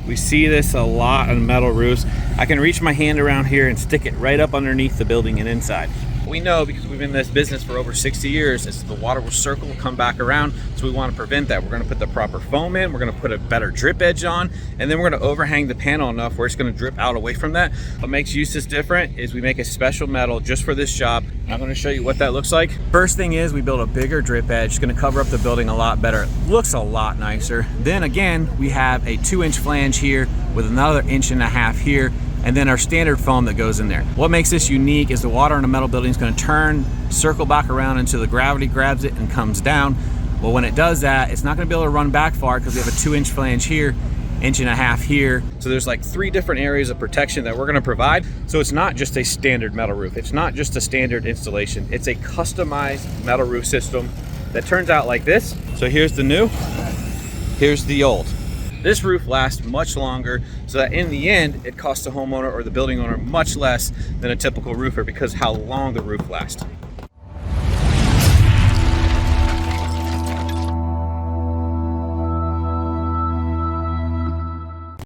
We see this a lot on metal roofs. I can reach my hand around here and stick it right up underneath the building and inside. We know, because we've been in this business for over 60 years, is the water will circle, come back around, so we want to prevent that. We're going to put the proper foam in, we're going to put a better drip edge on, and then we're going to overhang the panel enough where it's going to drip out away from that. What makes Eustis different is we make a special metal just for this job. I'm going to show you what that looks like. First thing is we build a bigger drip edge. It's going to cover up the building a lot better. It looks a lot nicer. Then again, we have a 2-inch flange here with another 1.5 inches here, and then our standard foam that goes in there. What makes this unique is the water in a metal building is going to turn, circle back around until the gravity grabs it and comes down. Well, when it does that, it's not going to be able to run back far because we have a 2-inch flange here, 1.5 inches here. So there's like 3 different areas of protection that we're going to provide. So it's not just a standard metal roof. It's not just a standard installation. It's a customized metal roof system that turns out like this. So here's the new, here's the old. This roof lasts much longer, so that in the end, it costs the homeowner or the building owner much less than a typical roofer because how long the roof lasts.